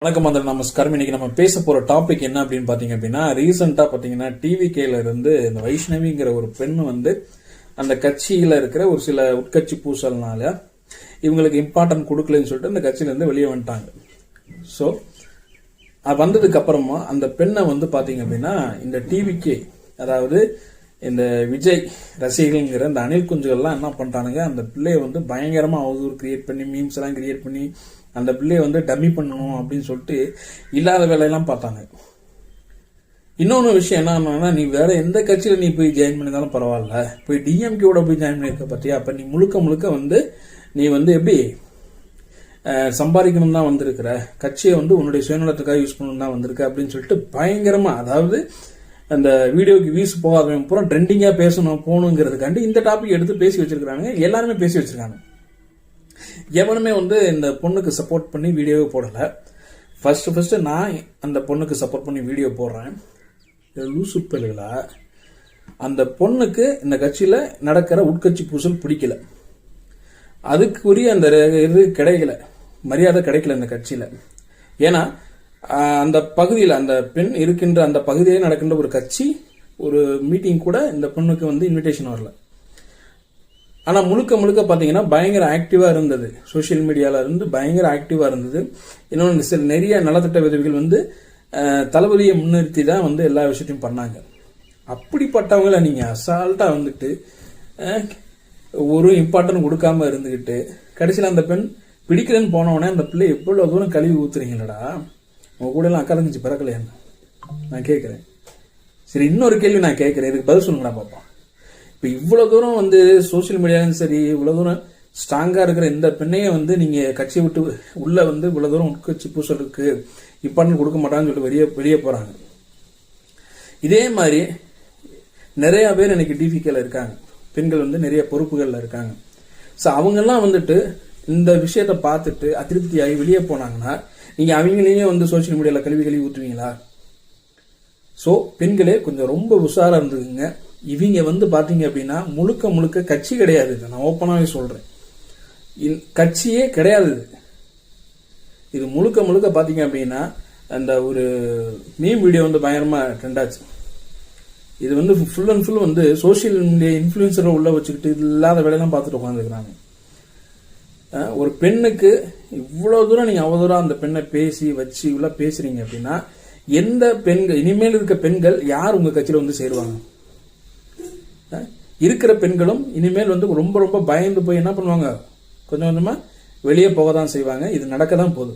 வணக்கம் மந்திர நமஸ்காரம். இன்னைக்கு நம்ம பேச போற டாபிக் என்ன அப்படின்னு பாத்தீங்க அப்படின்னா, ரீசெண்டா பாத்தீங்கன்னா டிவிகேல இருந்து இந்த வைஷ்ணவிங்கிற ஒரு பெண் வந்து அந்த கட்சியில இருக்கிற ஒரு சில உட்கட்சி பூசல்னால இவங்களுக்கு இம்பார்ட்டன்ட் கொடுக்கலன்னு சொல்லிட்டு அந்த கட்சியில இருந்து வெளியே வந்துட்டாங்க. ஸோ வந்ததுக்கு அப்புறமா அந்த பெண்ணை வந்து பாத்தீங்க அப்படின்னா இந்த டிவிகே, அதாவது இந்த விஜய் ரசிகர்கள்ங்கிற இந்த அணில் குஞ்சுகள்லாம் என்ன பண்றானுங்க, அந்த பிள்ளைய வந்து பயங்கரமா அவதூறு கிரியேட் பண்ணி மீம்ஸ் எல்லாம் கிரியேட் பண்ணி அந்த பிள்ளைய வந்து டம்மி பண்ணணும் அப்படின்னு சொல்லிட்டு இல்லாத வேலையெல்லாம் பார்த்தாங்க. இன்னொன்று விஷயம் என்னன்னா, நீ வேற எந்த கட்சியில நீ போய் ஜாயின் பண்ணியிருந்தாலும் பரவாயில்ல, போய் டிஎம்கேவோட போய் ஜாயின் பண்ணியிருக்க பார்த்தியா, அப்ப நீ முழுக்க வந்து நீ வந்து எப்படி சம்பாதிக்கணும் தான் வந்திருக்கிற, கட்சியை வந்து உன்னுடைய சுயநலத்துக்காக யூஸ் பண்ணணும் தான் வந்திருக்க அப்படின்னு சொல்லிட்டு பயங்கரமா, அதாவது அந்த வீடியோக்கு வியூஸ் போகாதவன் பூரா ட்ரெண்டிங்கா பேசணும் போகணுங்கிறதுக்காண்டி இந்த டாபிக் எடுத்து பேசி வச்சிருக்காங்க. எல்லாருமே பேசி வச்சிருக்காங்க. எவனுமே வந்து இந்த பொண்ணுக்கு சப்போர்ட் பண்ணி வீடியோவை போடல. ஃபர்ஸ்ட் நான் அந்த பொண்ணுக்கு சப்போர்ட் பண்ணி வீடியோ போடுறேன். லூசு பிள்ளைகளா, அந்த பொண்ணுக்கு இந்த கட்சியில நடக்கிற உட்கட்சி பூசல் பிடிக்கல, அதுக்குரிய அந்த இது கிடைக்கல, மரியாதை கிடைக்கல இந்த கட்சியில. ஏன்னா அந்த பகுதியில் அந்த பெண் இருக்கின்ற அந்த பகுதியிலே நடக்கின்ற ஒரு கட்சி ஒரு மீட்டிங் கூட இந்த பொண்ணுக்கு வந்து இன்விடேஷன் வரல. ஆனா முழுக்க பாத்தீங்கன்னா பயங்கர ஆக்டிவா இருந்தது, சோசியல் மீடியால இருந்து பயங்கர ஆக்டிவா இருந்தது. இன்னொன்று சில நிறைய நலத்திட்ட உதவிகள் வந்து தளபதியை முன்னிறுத்தி தான் வந்து எல்லா விஷயத்தையும் பண்ணாங்க. அப்படிப்பட்டவங்களை நீங்க அசால்ட்டா வந்துட்டு ஒரு இம்பார்ட்டன்ட் கொடுக்காம இருந்துகிட்டு கடைசியில் அந்த பெண் பிடிக்கலன்னு போனவனே அந்த பிள்ளை எவ்வளவு தூரம் கழுவி ஊத்துறீங்களடா, உங்க கூட எல்லாம் அக்கா தங்கச்சி பிறக்கலையா நான் கேட்கிறேன். சரி, இன்னொரு கேள்வி நான் கேட்கிறேன், இதுக்கு பதில் சொல்லுங்கடா பாப்பா. இப்ப இவ்வளவு தூரம் வந்து சோசியல் மீடியாலும் சரி, இவ்வளவு தூரம் ஸ்ட்ராங்கா இருக்கிற இந்த பெண்ணையே வந்து நீங்க கட்சியை விட்டு உள்ள வந்து இவ்வளவு தூரம் உட்கட்சி பூசலுக்கு இம்பார்ட்டன்ட் கொடுக்க மாட்டான்னு சொல்லிட்டு வெளியே போறாங்க. இதே மாதிரி நிறைய பேர் எனக்கு டிவிகேல இருக்காங்க, பெண்கள் வந்து நிறைய பொறுப்புகள்ல இருக்காங்க. ஸோ அவங்கெல்லாம் வந்துட்டு இந்த விஷயத்த பார்த்துட்டு அதிருப்தியாகி வெளியே போனாங்கன்னா நீங்க அவங்களையே வந்து சோசியல் மீடியால கழுவி ஊற்றுவீங்களா? ஸோ பெண்களே கொஞ்சம் ரொம்ப உஷாரா இருந்துக்குங்க. இவங்க வந்து பாத்தீங்க அப்படின்னா முழுக்க கட்சி கிடையாது, நான் ஓப்பனாவே சொல்றேன், கட்சியே கிடையாது. இது முழுக்க பாத்தீங்க அப்படின்னா அந்த ஒரு மீம் வீடியோ வந்து பயங்கரமா ட்ரெண்ட் ஆச்சு. இது வந்து ஃபுல் அண்ட் ஃபுல் வந்து சோசியல் மீடியா இன்ஃபுளுசரை உள்ள வச்சுக்கிட்டு இல்லாத வேலையெல்லாம் பார்த்துட்டு உட்காந்துருக்காங்க. ஒரு பெண்ணுக்கு இவ்வளவு தூரம் நீங்க அவதூறம் அந்த பெண்ணை பேசி வச்சு இவ்வளவு பேசுறீங்க அப்படின்னா எந்த பெண்கள் இனிமேல் இருக்க பெண்கள் யார் உங்க கட்சியில வந்து சேருவாங்க? இருக்கிற பெண்களும் இனிமேல் வந்து ரொம்ப பயந்து போய் என்ன பண்ணுவாங்க, கொஞ்சமா வெளியே போக தான் செய்வாங்க. இது நடக்க தான் போகுது.